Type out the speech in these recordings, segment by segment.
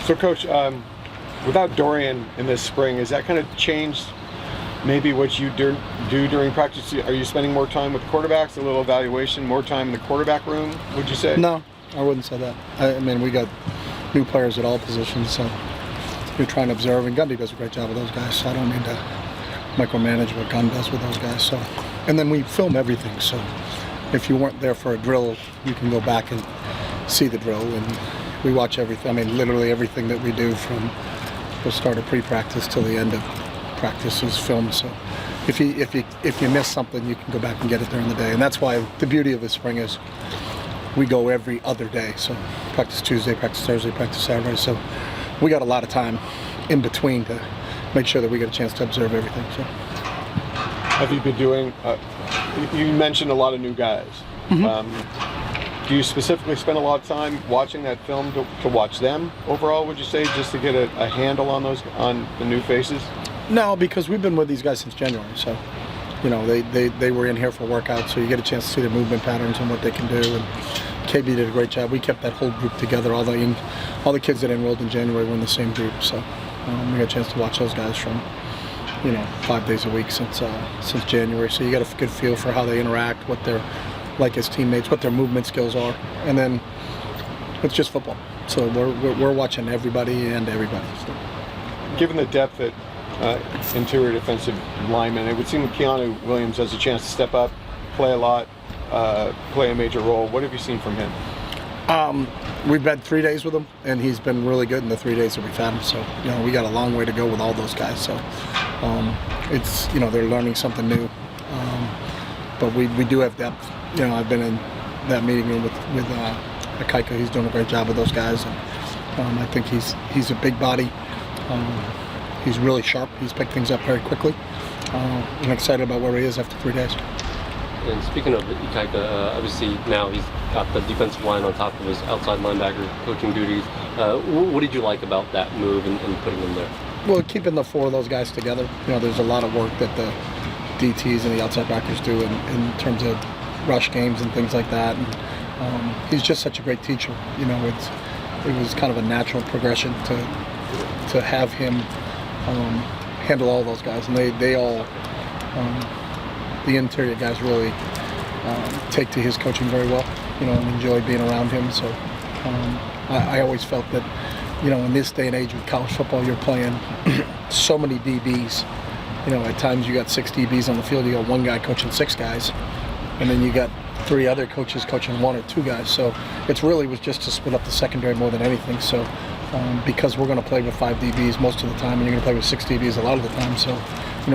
So, Coach, without Dorian in this spring, has that kind of changed maybe what you do during practice? Are you spending more time with the quarterbacks, a little evaluation, more time in the quarterback room, would you say? No, I wouldn't say that. I mean, we got new players at all positions, so we're trying to observe, and Gundy does a great job with those guys, so I don't need to micromanage what Gunn does with those guys. So, and then we film everything, so if you weren't there for a drill, you can go back and see the drill, and we watch everything. I mean, literally everything that we do from the start of pre-practice till the end of practice is filmed. So if you miss something, you can go back and get it during the day. And that's why the beauty of the spring is we go every other day. So practice Tuesday, practice Thursday, practice Saturday. So we got a lot of time in between to make sure that we get a chance to observe everything. So have you been doing? You mentioned a lot of new guys. Mm-hmm. Do you specifically spend a lot of time watching that film to watch them overall, would you say, just to get a handle on the new faces? No, because we've been with these guys since January, so you know they were in here for workouts, so you get a chance to see their movement patterns and what they can do. And KB did a great job. We kept that whole group together. All the kids that enrolled in January were in the same group, so we got a chance to watch those guys from 5 days a week since January. So you get a good feel for how they interact, what they're like as teammates, what their movement skills are, and then it's just football. So we're watching everybody and everybody. So. Given the depth at interior defensive lineman, it would seem Keanu Williams has a chance to step up, play a lot, play a major role. What have you seen from him? We've had 3 days with him, and he's been really good in the 3 days that we've had him. So we got a long way to go with all those guys. So it's they're learning something new, but we do have depth. I've been in that meeting room with Akaika. He's doing a great job with those guys, and I think he's a big body. He's really sharp. He's picked things up very quickly. I'm excited about where he is after 3 days. And speaking of Ikaika, obviously now he's got the defensive line on top of his outside linebacker coaching duties. What did you like about that move and putting him there? Well, keeping the four of those guys together. There's a lot of work that the DTs and the outside backers do in terms of rush games and things like that. And he's just such a great teacher. It was kind of a natural progression to have him handle all those guys, and they all the interior guys really take to his coaching very well, and enjoy being around him. So I always felt that in this day and age with college football, you're playing so many DBs. At times you got 6 DBs on the field, you got one guy coaching 6 guys, and then you got 3 other coaches coaching 1 or 2 guys. So it really was just to split up the secondary more than anything. So because we're going to play with 5 DBs most of the time, and you're going to play with 6 DBs a lot of the time. So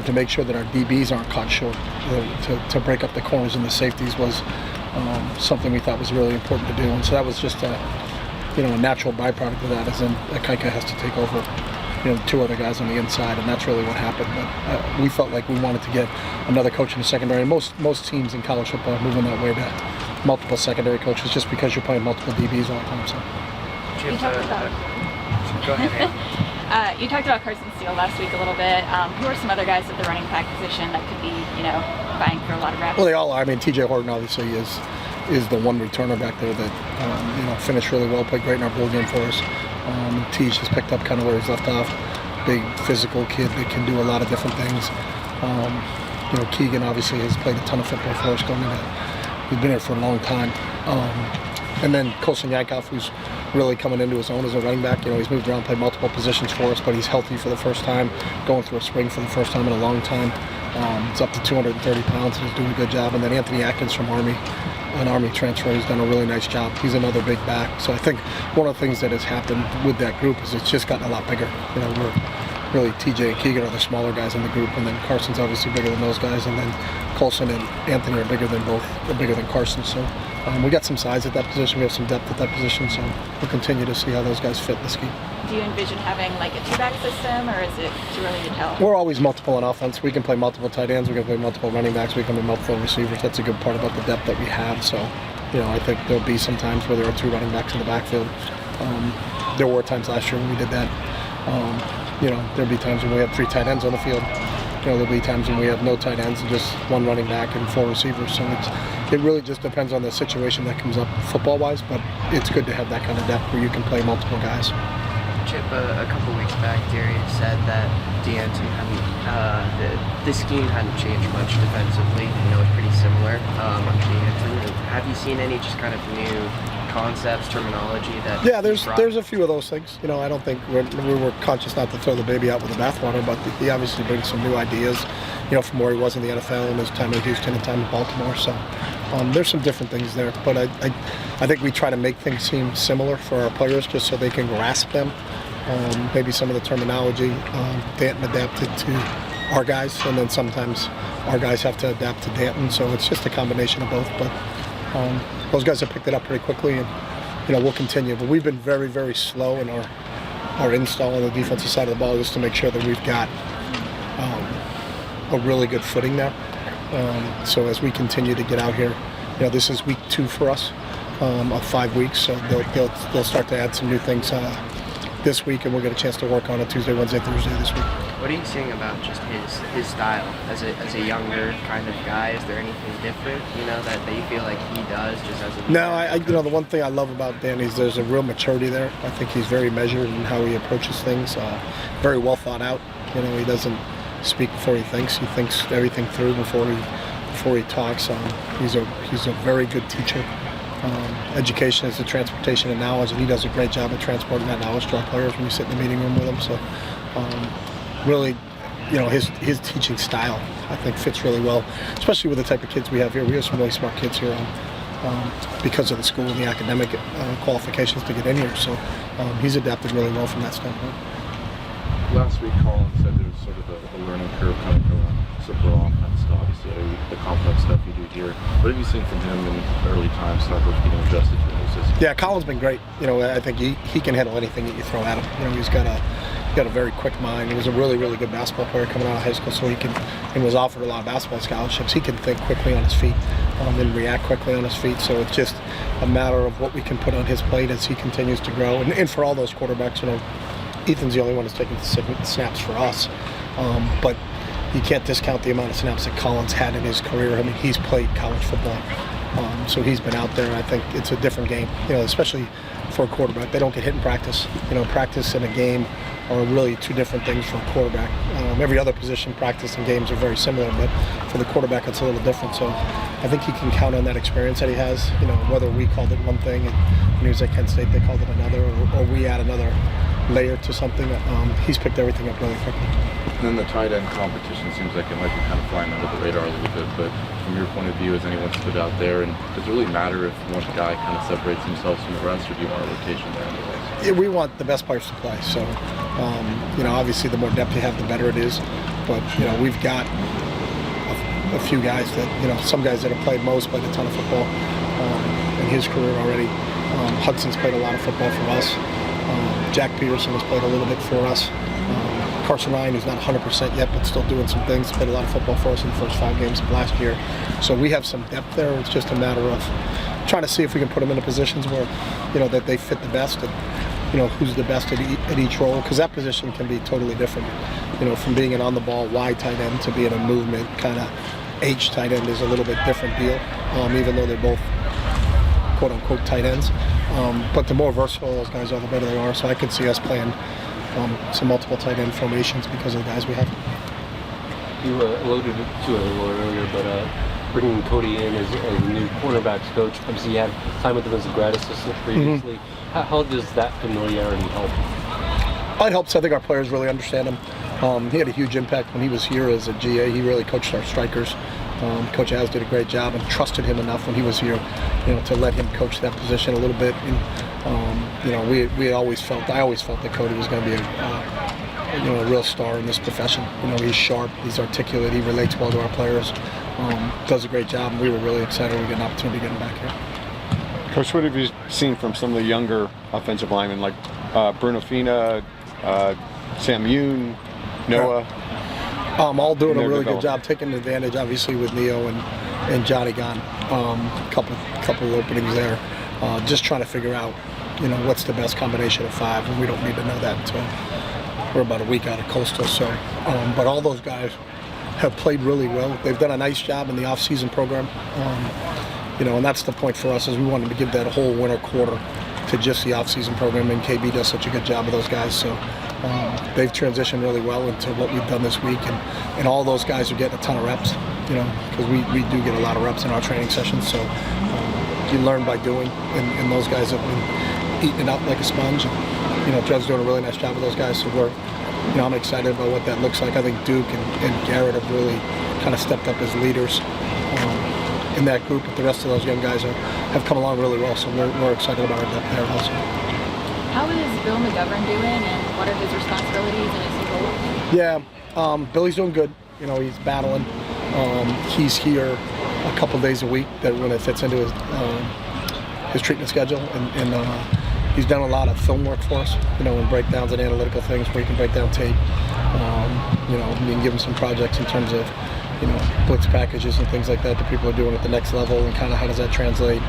to make sure that our DBs aren't caught short, to break up the corners and the safeties was something we thought was really important to do. And so that was just a natural byproduct of that, as in Akaika has to take over 2 other guys on the inside, and that's really what happened. But we felt like we wanted to get another coach in the secondary. Most teams in college football are moving that way to multiple secondary coaches, just because you're playing multiple DBs all the time. So. Go ahead. You talked about Carson Steele last week a little bit. Who are some other guys at the running back position that could be, vying for a lot of reps? Well, they all are. I mean, TJ Horton obviously is the one returner back there that finished really well, played great in our bowl game for us. Teach has picked up kind of where he's left off. Big physical kid that can do a lot of different things. Keegan obviously has played a ton of football for us he's been here for a long time. And then Colson Yankov, who's really coming into his own as a running back. He's moved around, played multiple positions for us, but he's healthy for the first time, going through a spring for the first time in a long time. He's up to 230 pounds, and he's doing a good job. And then Anthony Atkins from Army, an Army transfer, has done a really nice job. He's another big back. So I think one of the things that has happened with that group is it's just gotten a lot bigger. We're really, TJ and Keegan are the smaller guys in the group, and then Carson's obviously bigger than those guys, and then Colson and Anthony are bigger than both. They're bigger than Carson. So we got some size at that position. We have some depth at that position. So we'll continue to see how those guys fit in the scheme. Do you envision having like a 2-back system, or is it too early to tell? We're always multiple on offense. We can play multiple tight ends. We can play multiple running backs. We can play multiple receivers. That's a good part about the depth that we have. So, I think there'll be some times where there are 2 running backs in the backfield. There were times last year when we did that. There'll be times when we have 3 tight ends on the field. There'll be times when we have no tight ends and just 1 running back and 4 receivers. So it really just depends on the situation that comes up football-wise, but it's good to have that kind of depth where you can play multiple guys. Chip, a couple weeks back, Gary said that D'Anton hadn't, the scheme hadn't changed much defensively. You know, it's pretty similar under D'Anton. Have you seen any just kind of new concepts, terminology that? Yeah, there's a few of those things. You know, I don't think we were conscious not to throw the baby out with the bathwater, but he obviously brings some new ideas. You know, from where he was in the NFL and his time in Houston and time in Baltimore. So there's some different things there, but I think we try to make things seem similar for our players just so they can grasp them. Maybe some of the terminology Danton adapted to our guys, and then sometimes our guys have to adapt to Danton. So it's just a combination of both. But those guys have picked it up pretty quickly, and you know we'll continue. But we've been very, very slow in our install on the defensive side of the ball just to make sure that we've got a really good footing there. So as we continue to get out here, you know, this is week 2 for us of 5 weeks. So they'll start to add some new things this week, and we'll get a chance to work on it Tuesday, Wednesday, Thursday this week. What are you seeing about just his style as a younger kind of guy? Is there anything different, you know, that you feel like he does just as a? No, you know, the one thing I love about Dan is there's a real maturity there. I think he's very measured in how he approaches things. Very well thought out. You know, he doesn't speak before he thinks. He thinks everything through before he talks. He's a very good teacher. Education is the transportation of knowledge, and he does a great job of transporting that knowledge to our players when you sit in the meeting room with them. So really, you know, his teaching style I think fits really well, especially with the type of kids we have here. We have some really smart kids here because of the school and the academic qualifications to get in here. So he's adapted really well from that standpoint. Last week, Colin said there was sort of a learning curve coming from super offense to obviously the complex stuff you do here. What have you seen from him in early times, sort of getting adjusted to the system? Yeah, Colin's been great. You know, I think he can handle anything that you throw at him. You know, he's got a very quick mind. He was a really, really good basketball player coming out of high school, so and was offered a lot of basketball scholarships. He can think quickly on his feet and react quickly on his feet. So it's just a matter of what we can put on his plate as he continues to grow. And for all those quarterbacks, you know, Ethan's the only one who's taking the snaps for us. But you can't discount the amount of snaps that Colin's had in his career. I mean, he's played college football. So he's been out there, and I think it's a different game, you know, especially for a quarterback. They don't get hit in practice. You know, practice and a game are really two different things for a quarterback. Every other position, practice and games are very similar, but for the quarterback, it's a little different. So I think he can count on that experience that he has, you know, whether we called it one thing and when he was at Kent State, they called it another, or we add another layer to something. He's picked everything up really quickly. And then the tight end competition seems like it might be kind of flying under the radar a little bit, but from your point of view, has anyone stood out there? And does it really matter if one guy kind of separates himself from the rest, or do you want a rotation there anyways? Yeah, we want the best players to play. So, you know, obviously the more depth you have, the better it is. But, you know, we've got a few guys that, you know, some guys that have played played a ton of football in his career already. Hudson's played a lot of football for us. Jack Peterson has played a little bit for us. Carson Ryan, who's not 100% yet, but still doing some things, played a lot of football for us in the first 5 games of last year. So we have some depth there. It's just a matter of trying to see if we can put them into positions where, you know, that they fit the best, and, you know, who's the best at each role, because that position can be totally different. You know, from being an on-the-ball wide tight end to being a movement kind of H tight end is a little bit different deal, even though they're both quote-unquote tight ends. But the more versatile those guys are, the better they are. So I could see us playing some multiple tight end formations because of the guys we have. You alluded to it a little earlier, but bringing Cody in as a new cornerbacks coach, obviously you had time with him as a grad assistant previously. Mm-hmm. How does that familiarity help? It helps. I think our players really understand him. He had a huge impact when he was here as a GA. He really coached our strikers. Coach Az did a great job and trusted him enough when he was here, you know, to let him coach that position a little bit. And, you know, I always felt that Cody was going to be a real star in this profession. You know, he's sharp, he's articulate, he relates well to our players, does a great job, and we were really excited we got an opportunity to get him back here. Coach, what have you seen from some of the younger offensive linemen like Bruno Fina, Sam Yoon, Noah? All doing a really good job, taking advantage, obviously, with Neo and Johnny Gunn. Couple openings there. Just trying to figure out, you know, what's the best combination of 5, and we don't need to know that until we're about a week out of Coastal. So, but all those guys have played really well. They've done a nice job in the off-season program. You know, and that's the point for us, is we wanted to give that whole winter quarter to just the off-season program, and KB does such a good job of those guys. So they've transitioned really well into what we've done this week, and all those guys are getting a ton of reps, because we do get a lot of reps in our training sessions. So you learn by doing, and those guys have been eating it up like a sponge. And, Judd's doing a really nice job with those guys. So I'm excited about what that looks like. I think Duke and Garrett have really kind of stepped up as leaders in that group, but the rest of those young guys have come along really well. So we're excited about our depth there also. How is Bill McGovern doing, and what are his responsibilities and his goals? Yeah, Billy's doing good. He's battling. He's here a couple days a week when it fits into his treatment schedule, and he's done a lot of film work for us, and breakdowns and analytical things where you can break down tape. You can give him some projects in terms of, blitz packages and things like that people are doing at the next level, and kind of how does that translate.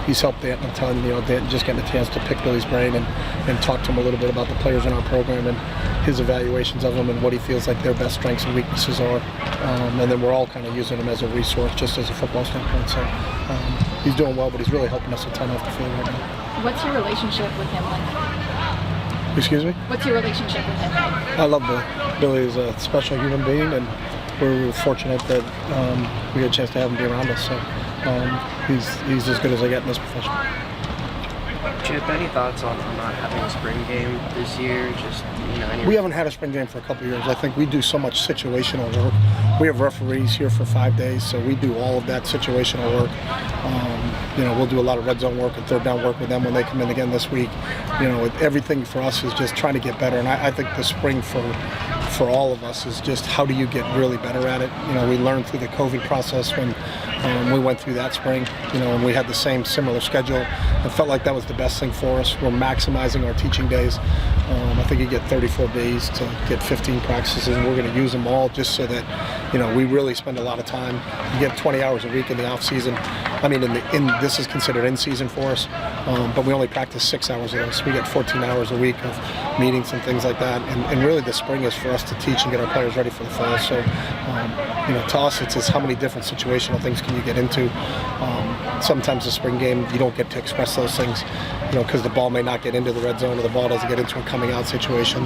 He's helped Danton a ton, Danton just getting a chance to pick Billy's brain and talk to him a little bit about the players in our program and his evaluations of them and what he feels like their best strengths and weaknesses are. And then we're all kind of using him as a resource just as a football standpoint. So he's doing well, but he's really helping us a ton off the field right now. What's your relationship with him like? Excuse me? What's your relationship with him like? I love Billy. Billy is a special human being, and we're fortunate that we get a chance to have him be around us. So he's as good as I get in this profession. Chip, any thoughts on not having a spring game this year? We haven't had a spring game for a couple of years. I think we do so much situational work. We have referees here for 5 days, so we do all of that situational work. We'll do a lot of red zone work and third down work with them when they come in again this week. Everything for us is just trying to get better, and I think the spring for all of us is just how do you get really better at it. We learned through the COVID process when we went through that spring, and we had the similar schedule. I felt like that was the best thing for us. We're maximizing our teaching days. I think you get 34 days to get 15 practices, and we're going to use them all just so that, we really spend a lot of time. You get 20 hours a week in the off season. I mean, this is considered in season for us, but we only practice 6 hours of those. So we get 14 hours a week of meetings and things like that. And really, the spring is for us to teach and get our players ready for the fall. So, to us, it's just how many different situational things can you get into. Sometimes the spring game, you don't get to express those things, because the ball may not get into the red zone or the ball doesn't get into a coming out situation.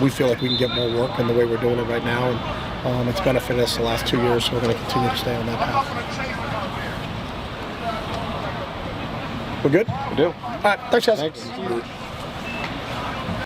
We feel like we can get more work in the way we're doing it right now, and it's benefited us the last 2 years, so we're going to continue to stay on that path. We're good? We do. All right, thanks, guys. Thanks.